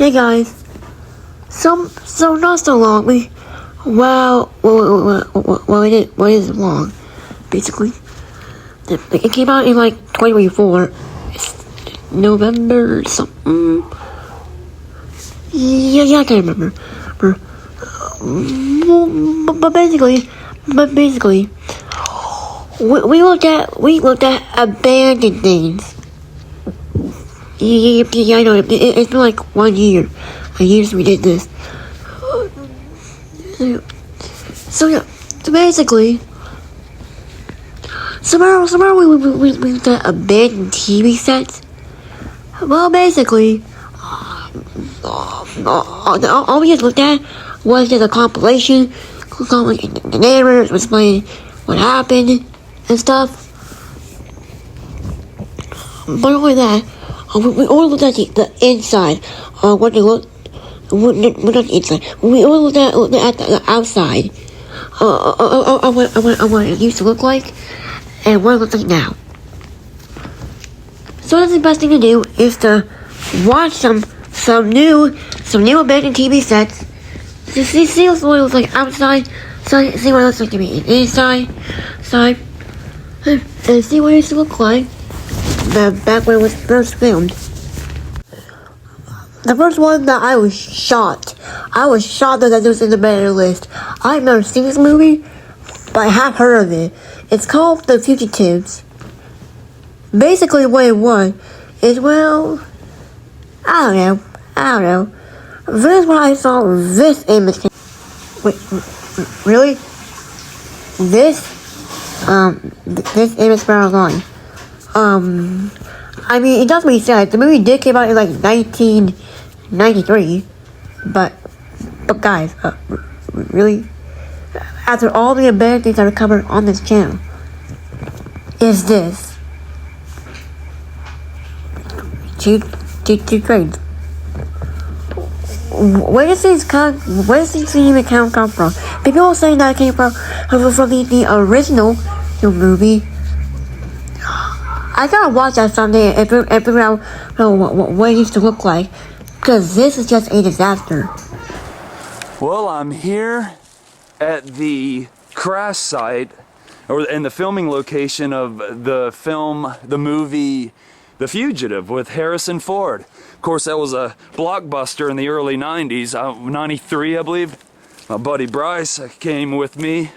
Hey guys, so not so long. It is long, basically. It came out in like 2024. It's November something. Yeah, I can't remember. But basically, we looked at abandoned things. Yeah, I know. It's been like 1 year. A year since we did this. So basically, somewhere we looked at abandoned TV sets. Well, basically, all we just looked at was just a compilation. The narrators was explaining what happened and stuff. But only that, we only looked at the inside. What they look. Not the inside. We only looked at the outside. What it used to look like, and what it looks like now. So that's the best thing to do is to watch some new abandoned TV sets. To see what it looks like outside, see what it looks like to be inside, and see what it used to look like back when it was first filmed. The first one that I was shocked that it was in the better list. I've never seen this movie, but I have heard of it. It's called The Fugitives. Basically what it was is, well, I don't know. This is when I saw this image. Wait, really? This image where I was on. I mean, it does make sense. The movie did come out in like 1993, but guys, really? After all the abandoned things that are covered on this channel, is this two trades? Where does this even account come from? People are saying that it came from the original movie. I gotta watch that someday and figure out what it used to look like, because this is just a disaster. Well, I'm here at the crash site, and the filming location of the movie The Fugitive with Harrison Ford. Of course, that was a blockbuster in the early 90s, 93 I believe. My buddy Bryce came with me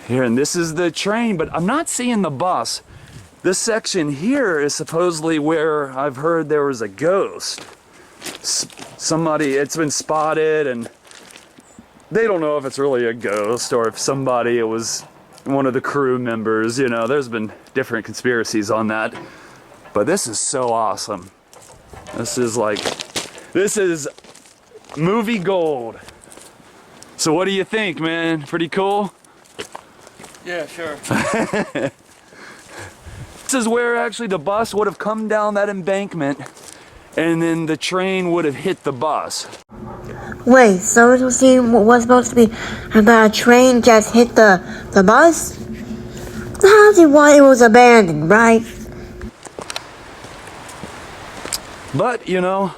here, and this is the train, but I'm not seeing the bus. This section here is supposedly where I've heard there was a ghost. It's been spotted, and they don't know if it's really a ghost or if it was one of the crew members. You know, there's been different conspiracies on that. But this is so awesome. This is movie gold. So what do you think, man? Pretty cool? Yeah, sure. This is where actually the bus would have come down that embankment, and then the train would have hit the bus. Wait, so this scene was supposed to be about a train just hit the bus? That's why it was abandoned, right? But, you know,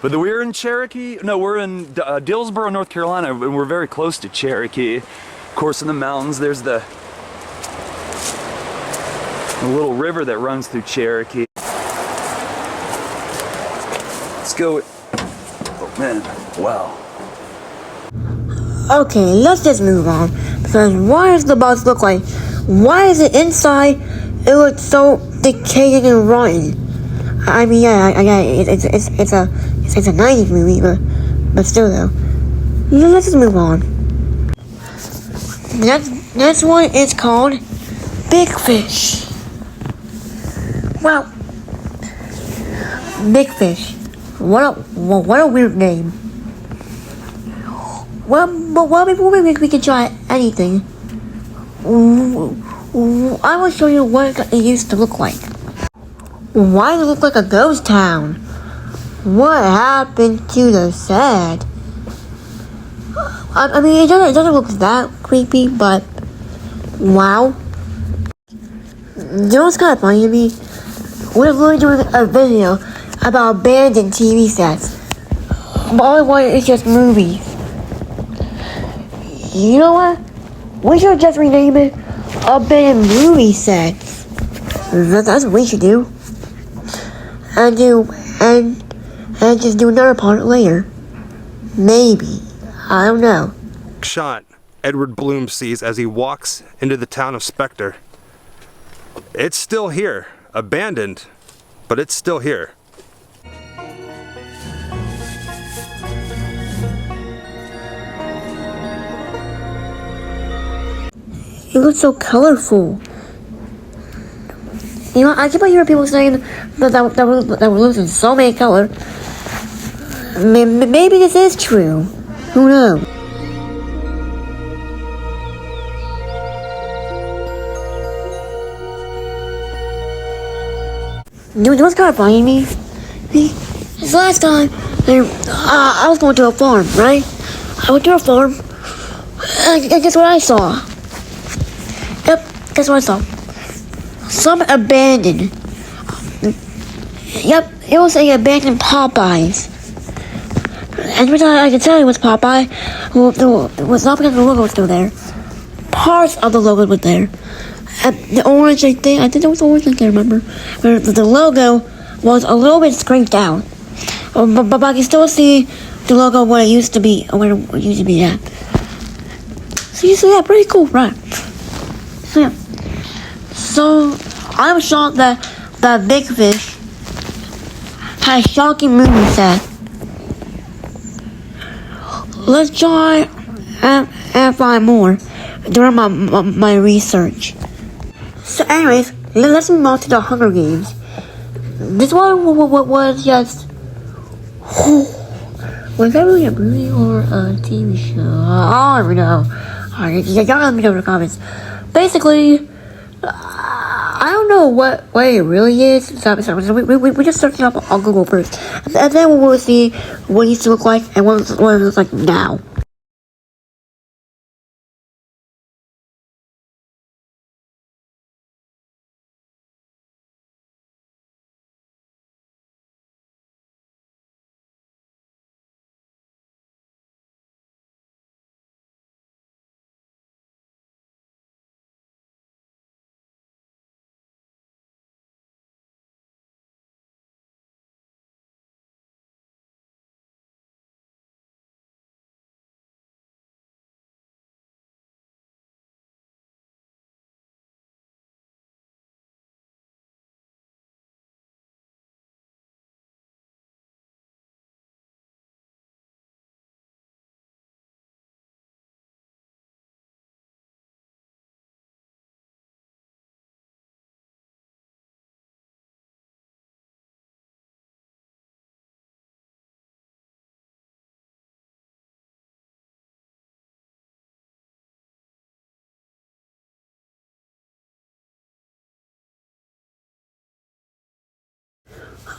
we're in Cherokee. No, we're in Dillsboro, North Carolina, and we're very close to Cherokee. Of course, in the mountains, there's the little river that runs through Cherokee. Let's go. Oh man, wow. Okay, let's just move on. Because why does the bus look like? Why is it inside? It looks so decayed and rotten. I mean, yeah, it's a 90s movie, but still though. Let's just move on. Next one is called Big Fish. Well, Big Fish. What a weird name. Well, but before we can try anything, I will show you what it used to look like. Why does it look like a ghost town? What happened to the set? I mean, it doesn't look that creepy, but wow. You know what's kind of funny to me? We're really doing a video about abandoned TV sets. But all I want is just movies. You know what? We should just rename it Abandoned Movie Sets. That's what we should do. And just do another part later. Maybe. I don't know. Shot Edward Bloom sees as he walks into the town of Spectre. It's still here, abandoned, but it's still here. It looks so colorful. You know, I keep on hearing people saying that we're losing so many colors. Maybe this is true. Who knows? You know what's kind of funny to me? This last time, I was going to a farm, right? I went to a farm, and guess what I saw? Yep, guess what I saw? Some abandoned. Yep, it was a abandoned Popeyes. And the reason I can tell you it was Popeye was not because the logo was still there. Parts of the logo was there. And the orange, I think it was orange, I can't remember. But the logo was a little bit scraped out. But I can still see the logo where it used to be, or where it used to be at. So you see that? Pretty cool, right? So yeah. So I was shocked that Big Fish had a shocking movie set. Let's try and find more during my research. So anyways, let's move on to the Hunger Games. This one was just... Was that really a movie or a TV show? I don't even know. Y'all let me know in the comments. Basically, I don't know what it really is. So we just searched it up on Google first. And then we'll see what it used to look like and what it looks like now.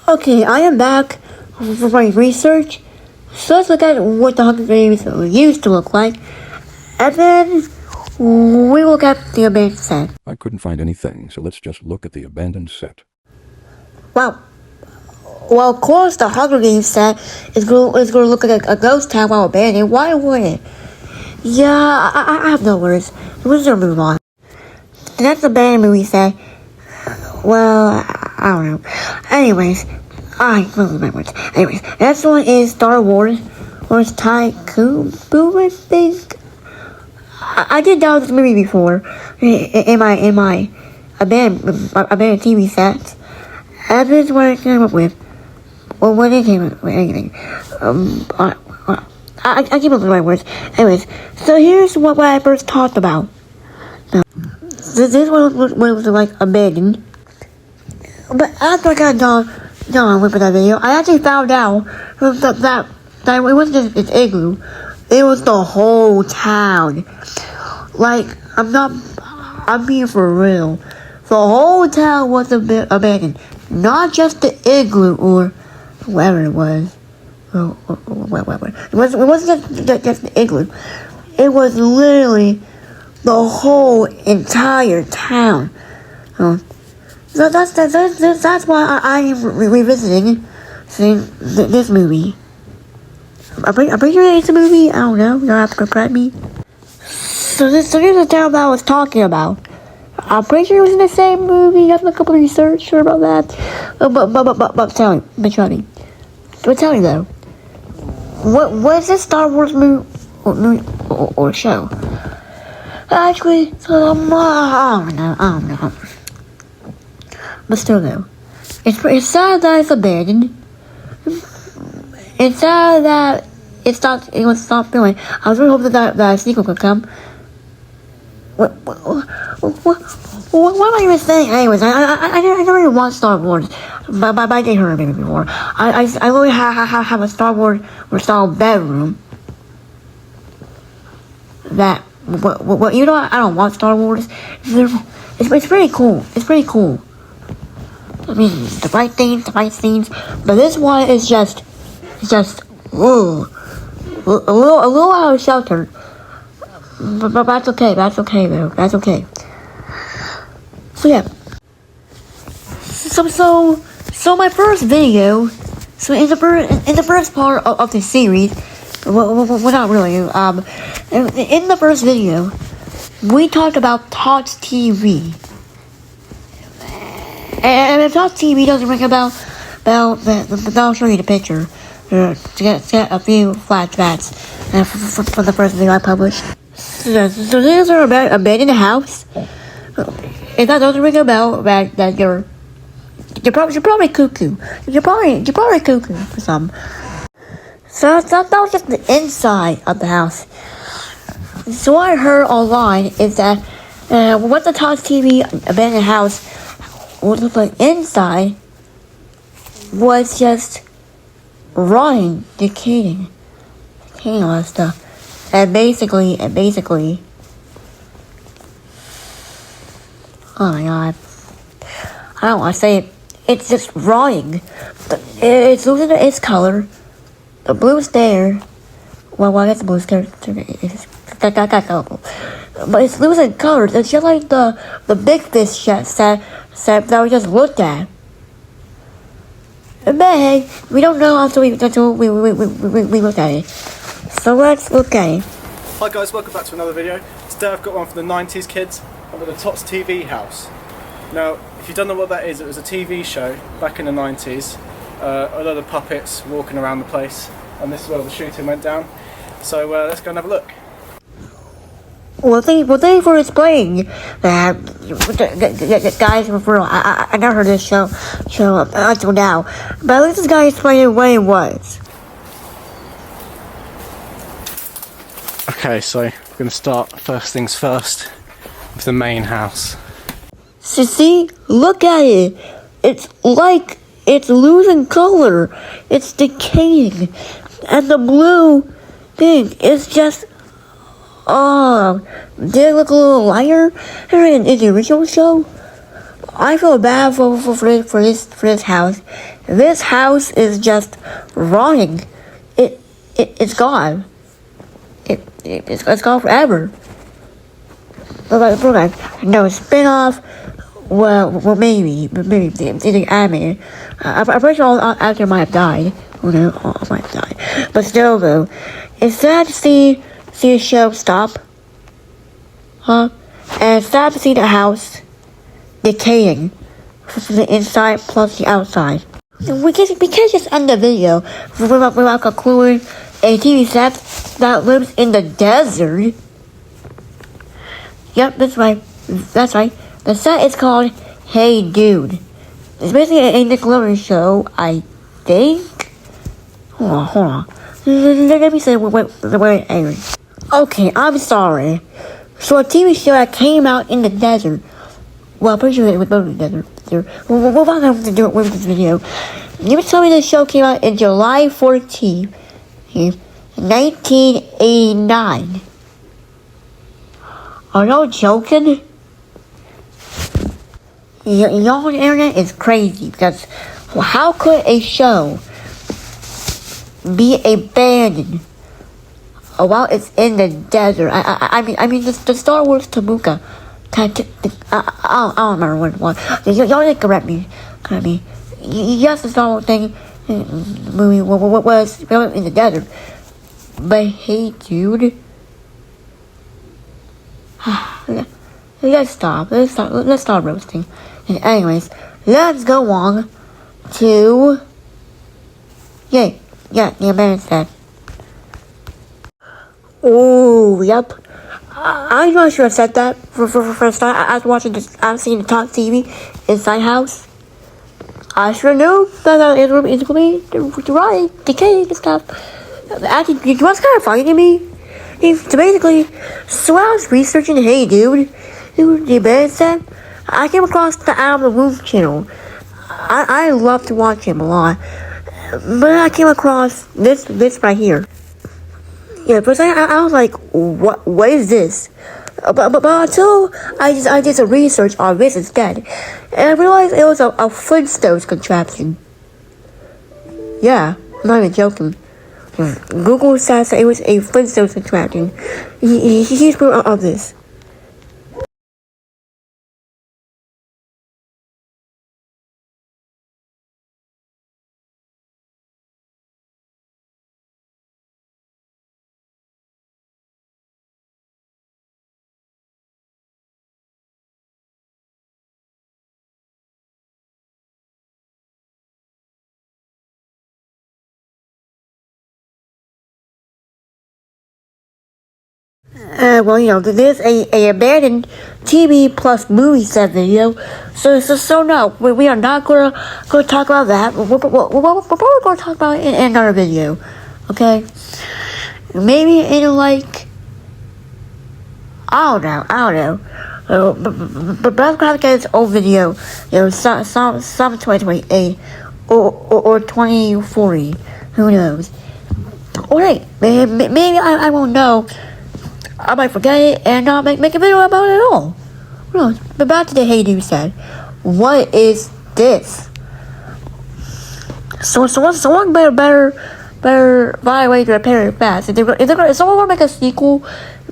Okay, I am back for my research. So let's look at what the Hunger Games used to look like. And then we will get the abandoned set. I couldn't find anything, so let's just look at the abandoned set. Wow. Well, of course, the Hunger Games set is going to look like a ghost town while abandoned. Why would it? Yeah, I have no words. We're just going to move on. The next abandoned movie set, well, I don't know. Anyways, next one is Star Wars Tycoon Boom, I think. I did download this movie before in my abandoned TV sets. And this is what I came up with. Well, what it came up with, anything. I came up with my words. Anyways, so here's what I first talked about. Now, this one was like abandoned. But after I got done with that video, I actually found out that it wasn't just its igloo. It was the whole town. Like, I'm being for real. The whole town was abandoned. Not just the igloo or whatever it was. Whatever. It wasn't just the igloo. It was literally the whole entire town. So that's why I am revisiting See, this movie. I'm pretty sure it's a movie. I don't know. You don't have to correct me. So here's the town that I was talking about. I'm pretty sure it was in the same movie. You have to look up research. Sure about that. But tell me. But tell me though. What is this Star Wars movie or show? Actually, I don't know. But still though, it's sad that it's abandoned. It's sad that it was stopped filming. I was really hoping that a sequel could come. What am I even saying? Anyways, I never even watched Star Wars, but I did hear of it before. I really have a Star Wars style bedroom. That what you know? I don't watch Star Wars. It's pretty cool. It's pretty cool. I mean, the fight scenes, but this one is just a little out of shelter. But that's okay though. That's okay. So yeah. So my first video. So in the first part of the series, well not really. In the first video, we talked about Tots TV. And if Tots TV doesn't ring a bell, I'll show you the picture to get a few flashbacks for the first video I published. So this is a bed in the house. If that doesn't ring a bell, that you're probably cuckoo. You're probably cuckoo for some. So that was just the inside of the house. So what I heard online is that what the Tots TV abandoned house would look like inside was just rotting, decaying all that stuff. And basically, oh my god, I don't want to say it. It's just rotting. It's losing its color. The blue's there. Well, I guess the blue's there. But it's losing color. It's just like the big fish set that we just looked at. But hey, we don't know until we look at it. So let's look at it. Hi guys, welcome back to another video. Today I've got one for the 90s kids. I'm at the Tots TV house. Now, if you don't know what that is, it was a TV show back in the 90s. A lot of puppets walking around the place, and this is where the shooting went down. So let's go and have a look. Well, thank you for explaining that, guys. For I never heard this show up until now, but at least this guy explained what it was. Okay, so we're going to start first things first with the main house. So see, look at it. It's like it's losing color. It's decaying, and the blue thing is just. Oh, did it look a little lighter in the original show? I feel bad for this house. This house is just rotting. It's gone. It's gone forever. No spin-off. Well, maybe the anime. I'm pretty sure all actor might have died. Oh no, all might have died. But still, though, it's sad to see the show stop, huh? And it's sad to see the house decaying from the inside plus the outside. We can't just end the video without concluding a TV set that lives in the desert. Yep, that's right. The set is called Hey Dude. It's basically a Nickelodeon show, I think. Hold on. Let me say the word angry. Okay, I'm sorry. So a TV show that came out in the desert. Well, I'm pretty sure it was both in the desert. We'll find out what to do with this video. You tell me this show came out in July 14th, 1989. Are y'all joking? Y'all on the internet is crazy because how could a show be abandoned while it's in the desert? I mean the Star Wars Tamuka. I don't remember what it was. Y'all didn't correct me. Yes, the Star Wars thing movie was filmed in the desert. But hey, dude. Let's stop roasting. And anyways, let's go on to the abandoned set. Oh, yep. I'm not sure I said that for first time. I've seen the top TV inside house. I sure know that it's going to be right, decaying and stuff. Actually, what's kind of funny to me? So basically, so I was researching, hey dude, the abandoned set, I came across the Out of the Womb channel. I love to watch him a lot. But I came across this right here. Yeah, for a second I was like, what is this? But until I did some research on this instead, and I realized it was a Flintstones contraption. Yeah, I'm not even joking. Google says that it was a Flintstones contraption. Here's proof of this. Well, you know, there's a abandoned TV plus movie set video, so no, we are not gonna talk about that. We're gonna talk about it in another video, okay? Maybe in like, I don't know. But that's gonna have to get its own video, you know, some 2028 or 2040, who knows? Alright, maybe I won't know. I might forget it and not make a video about it at all. Who knows? But back to the Hey Dude said, what is this? So someone better find a way to repair it fast. If someone want to make a sequel,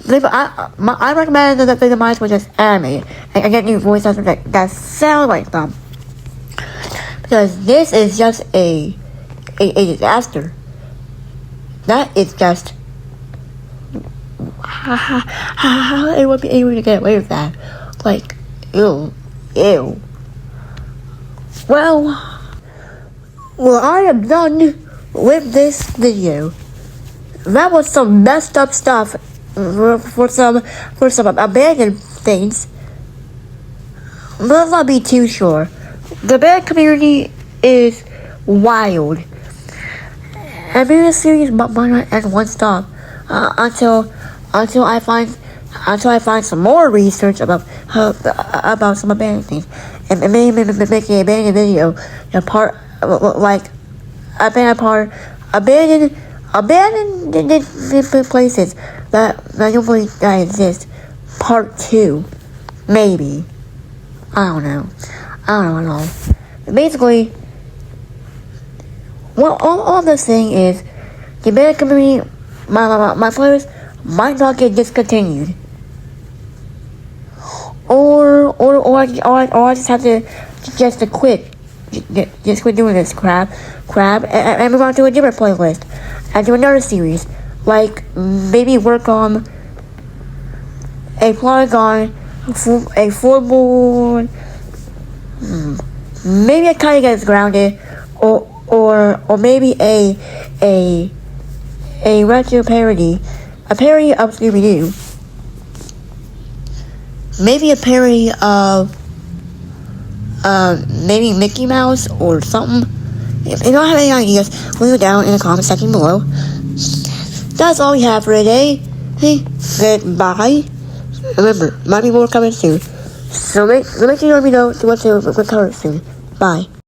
I recommend that they might as well just animate and get new voice actors that sound like them. Because this is just a disaster. That is just how they would be able to get away with that. Like, ew. Well, I am done with this video. That was some messed up stuff for some abandoned things. Let's not be too sure. The abandoned community is wild. And maybe the series might not end one stop until I find some more research about some abandoned things, and maybe make an abandoned video, abandoned places that don't really exist. Part 2, maybe. I don't know at all. Basically, what all I'm saying is, the abandoned community, my players might not get discontinued, or I just have to quit doing this crap, and move on to a different playlist, and do another series, like maybe work on a floorboard, maybe a kind of gets grounded, or maybe a retro parody. A parody of Scooby-Doo. Maybe a parody of maybe Mickey Mouse or something. If you don't have any ideas, leave it down in the comment section below. That's all we have for today. Hey, goodbye. Remember, might be more coming soon. So make sure you let me know what to cover soon. Bye.